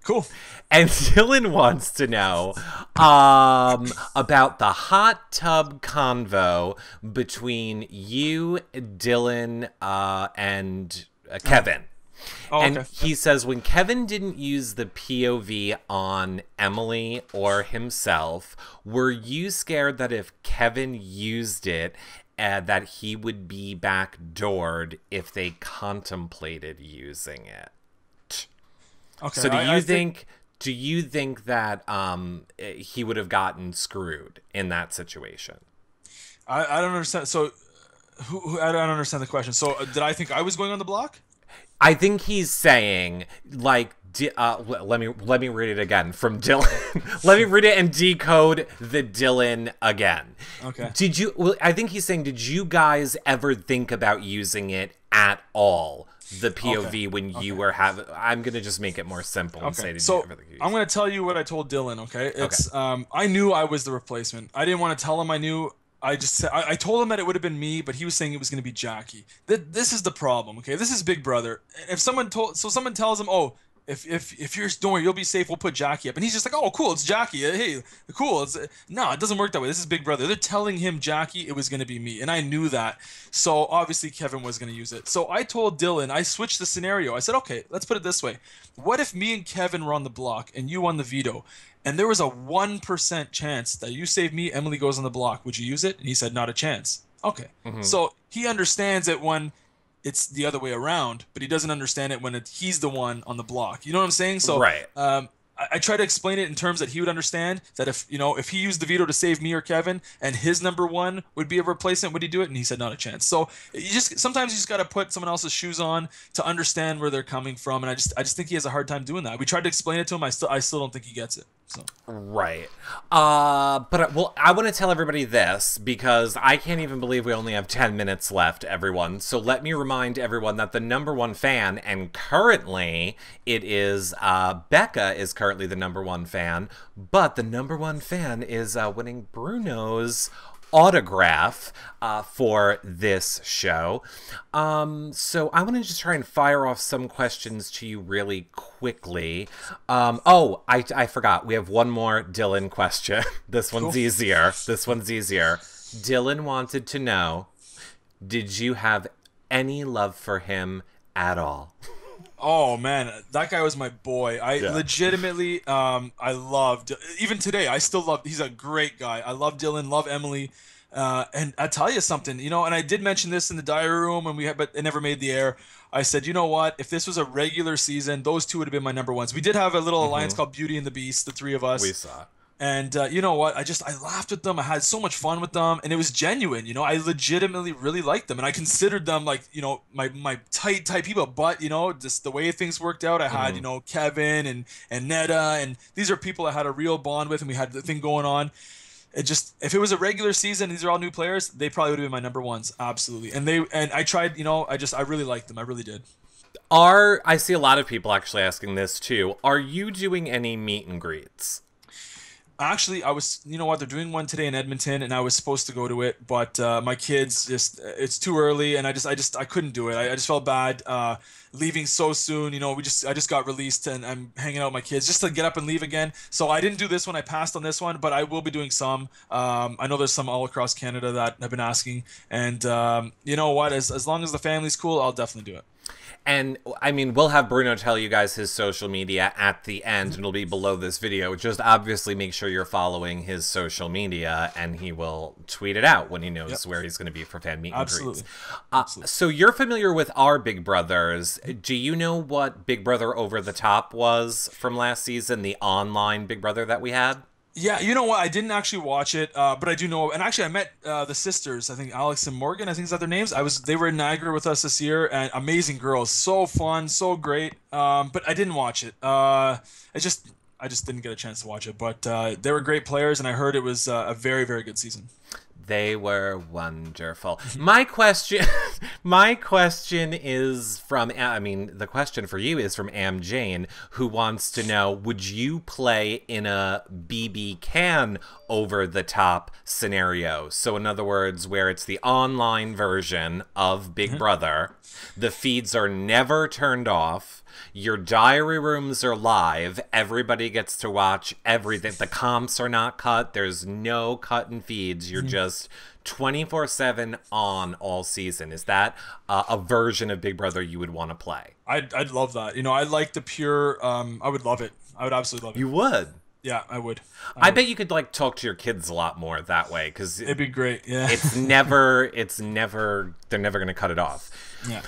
Cool. And Dylan wants to know about the hot tub convo between you, Dylan, and Kevin. Oh, And okay. he says when Kevin didn't use the POV on Emily or himself, were you scared that if Kevin used it, that he would be backdoored if they contemplated using it? Okay. So do you think that he would have gotten screwed in that situation? I don't understand. So, I don't understand the question. So, did I think I was going on the block? I think he's saying like let me read it again from Dylan. Let me read it and decode the Dylan again. Okay. I think he's saying, did you guys ever think about using it at all? The POV when you were having. I'm gonna just make it more simple and say, so I'm gonna tell you what I told Dylan. Okay, it's I knew I was the replacement. I didn't want to tell him I knew. I just said I told him that it would have been me, but he was saying it was gonna be Jackie. This is the problem. Okay, this is Big Brother. If someone tells him, oh, if you're don't worry, you'll be safe. We'll put Jackie up, and he's just like, oh, cool, it's Jackie. Hey, cool. No, it doesn't work that way. This is Big Brother. They're telling him Jackie, it was gonna be me, and I knew that. So obviously Kevin was gonna use it. So I told Dylan, I switched the scenario. I said, okay, let's put it this way. What if me and Kevin were on the block and you won the veto, and there was a 1% chance that you save me, Emily goes on the block? Would you use it? And he said, not a chance. Okay. So he understands it when it's the other way around, but he doesn't understand it when he's the one on the block. You know what I'm saying? So right. I try to explain it in terms that he would understand that if he used the veto to save me or Kevin and his number one would be a replacement, would he do it? And he said not a chance. So sometimes you just got to put someone else's shoes on to understand where they're coming from, and I just think he has a hard time doing that. We tried to explain it to him. I still don't think he gets it. So. Right. But I want to tell everybody this because I can't even believe we only have 10 minutes left, everyone. So let me remind everyone that the number one fan, and currently it is Becca is currently the number one fan, but the number one fan is winning Bruno's autograph for this show. So I want to just try and fire off some questions to you really quickly. I forgot. We have one more Dylan question. This one's easier. Dylan wanted to know, did you have any love for him at all? Oh man, that guy was my boy. Legitimately, I loved. Even today, I still love. He's a great guy. I love Dylan. Love Emily. And I tell you something, and I did mention this in the diary room, but it never made the air. I said, you know what? If this was a regular season, those two would have been my number ones. We did have a little alliance called Beauty and the Beast, the three of us. We saw. And you know what? I laughed with them. I had so much fun with them, and it was genuine. I legitimately really liked them, and I considered them like my tight people. But just the way things worked out, I had Kevin and Netta, and these are people I had a real bond with, and we had the thing going on. If it was a regular season, these are all new players, they probably would have been my number ones, absolutely. And I tried. I really liked them. I really did. I see a lot of people actually asking this too. Are you doing any meet and greets? Actually, you know what, they're doing one today in Edmonton, and I was supposed to go to it, but my kids it's too early, and I couldn't do it. I just felt bad leaving so soon. You know, I just got released, and I'm hanging out with my kids just to get up and leave again. So I didn't do this one. I passed on this one, but I will be doing some. I know there's some all across Canada that have been asking, and you know what, as long as the family's cool, I'll definitely do it. And I mean, we'll have Bruno tell you guys his social media at the end, and it'll be below this video. Just obviously make sure you're following his social media, and he will tweet it out when he knows where he's going to be for fan meet and greets. So you're familiar with our Big Brothers. Do you know what Big Brother Over the Top was from last season, the online Big Brother that we had? Yeah, you know what? I didn't actually watch it, but I do know. And actually, I met the sisters. I think Alex and Morgan. I think is that their names. They were in Niagara with us this year, and amazing girls. So fun, so great. But I didn't watch it. I just didn't get a chance to watch it. But they were great players, and I heard it was a very, very good season. They were wonderful. My question is from, I mean, the question for you is from Am Jane, who wants to know, would you play in a BB Can over the top scenario? So in other words, where it's the online version of Big Brother, the feeds are never turned off, your diary rooms are live, everybody gets to watch everything, the comps are not cut, there's no cut and feeds, you're just 24/7 on all season. Is that a version of Big Brother you would want to play? I'd love that. You know, I like the pure, I would love it. I would absolutely love it. You would? Yeah, I would. I bet you could like talk to your kids a lot more that way, because it'd be great. Yeah, they're never gonna cut it off. Yeah.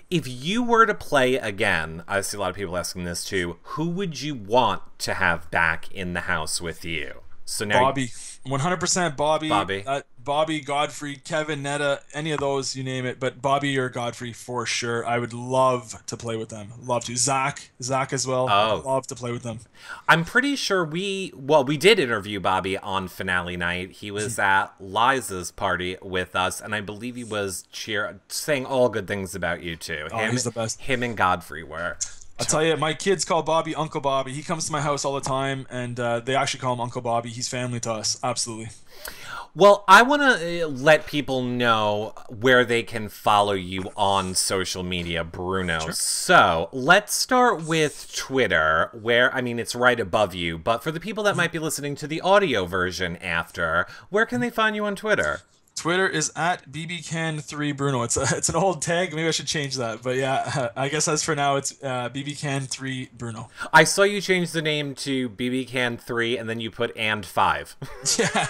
If you were to play again, I see a lot of people asking this too. Who would you want to have back in the house with you? So now Bobby, 100% Bobby. Bobby. Bobby, Godfrey, Kevin, Netta, any of those, you name it. But Bobby or Godfrey for sure. I would love to play with them. Love to. Zach as well. Oh. I'd love to play with them. I'm pretty sure we did interview Bobby on finale night. He was at Liza's party with us, and I believe he was saying all good things about you too. He's the best. Him and Godfrey were. I'll tell you, my kids call Bobby Uncle Bobby. He comes to my house all the time, and they actually call him Uncle Bobby. He's family to us. Absolutely. Well, I want to let people know where they can follow you on social media, Bruno. Sure. So let's start with Twitter, where, I mean, it's right above you. But for the people that might be listening to the audio version after, where can they find you on Twitter? Twitter is at BBCan3Bruno. It's an old tag. Maybe I should change that. But yeah, I guess as for now, it's BBCan3Bruno. I saw you change the name to BBCan3 and then you put and5. Yeah.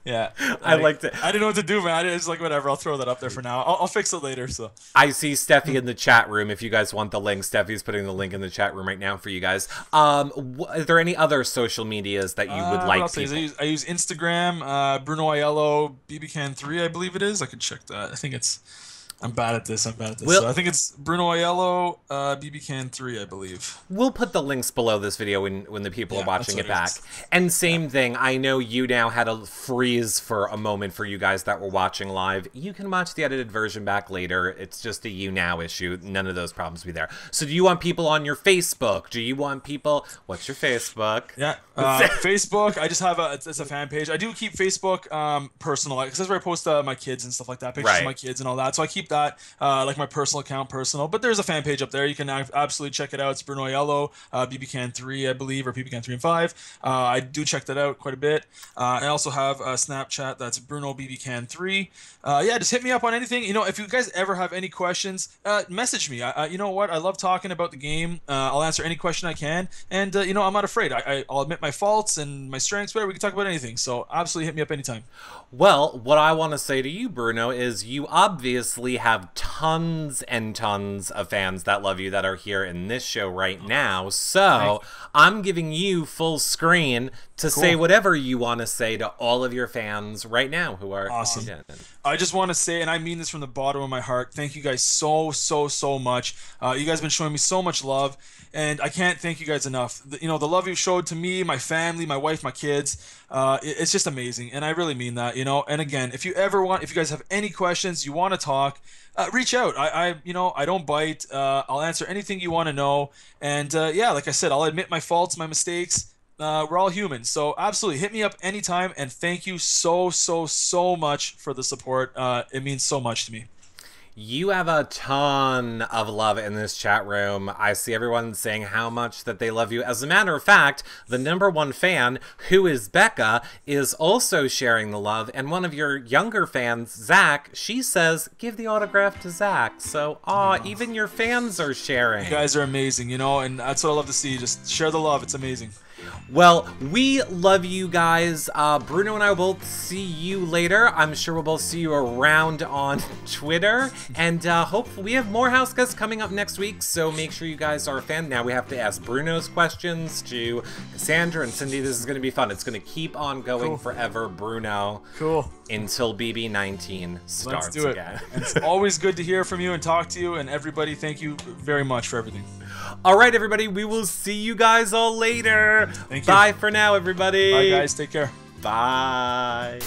Yeah. I liked it. I didn't know what to do, man. I was like, whatever. I'll throw that up there for now. I'll fix it later. So I see Steffi in the chat room. If you guys want the link, Steffi's putting the link in the chat room right now for you guys. Are there any other social medias that you would like people? I use Instagram, Bruno Ielo, BBCan3, I believe it is. I could check that. I think it's... I'm bad at this. So I think it's Bruno Ielo, BBCan3, I believe. We'll put the links below this video when the people are watching it back. And same thing, I know you now had a freeze for a moment for you guys that were watching live. You can watch the edited version back later. It's just a you now issue. None of those problems will be there. So do you want people on your Facebook? Do you want people... What's your Facebook? Yeah, Facebook, I just have it's a fan page. I do keep Facebook personal, because that's where I post my kids and stuff like that, pictures of my kids and all that. So I keep that like my personal account personal, but there's a fan page up there. You can absolutely check it out. It's Bruno Ielo, BBCan3, I believe, or BBCan3 and 5. I do check that out quite a bit. I also have a Snapchat that's Bruno BBCan3. Yeah, just hit me up on anything. You know, if you guys ever have any questions, message me. You know what? I love talking about the game. I'll answer any question I can, and you know, I'm not afraid. I'll admit my faults and my strengths, whatever. We can talk about anything. So absolutely hit me up anytime. Well, what I want to say to you, Bruno, is you obviously have tons and tons of fans that love you that are here in this show right now. So I'm giving you full screen to say whatever you want to say to all of your fans right now who are awesome. I just want to say, and I mean this from the bottom of my heart, thank you guys so much. You guys have been showing me so much love, and I can't thank you guys enough. You know, the love you've showed to me, my family, my wife, my kids, it's just amazing, and I really mean that, you know. And again, if you guys have any questions, you want to talk, reach out. You know, I don't bite. I'll answer anything you want to know, and yeah, like I said, I'll admit my faults, my mistakes. we're all human. So absolutely, hit me up anytime. And thank you so much for the support. It means so much to me. You have a ton of love in this chat room. I see everyone saying how much that they love you. As a matter of fact, the #1 fan, who is Becca, is also sharing the love. And one of your younger fans, Zach, she says, give the autograph to Zach. So, even your fans are sharing. You guys are amazing, you know, and that's what I love to see. Just share the love. It's amazing. Well, we love you guys. Bruno and I will both see you later. I'm sure we'll both see you around on Twitter. And hopefully we have more house guests coming up next week, so make sure you guys are a fan. Now we have to ask Bruno's questions to Cassandra and Cindy. This is going to be fun. It's going to keep on going forever, Bruno. Cool. Until BB19 starts Let's do it. again. It's always good to hear from you and talk to you. And everybody, thank you very much for everything. All right, everybody. We will see you guys all later. Thank you. Bye for now, everybody. Bye, guys. Take care. Bye.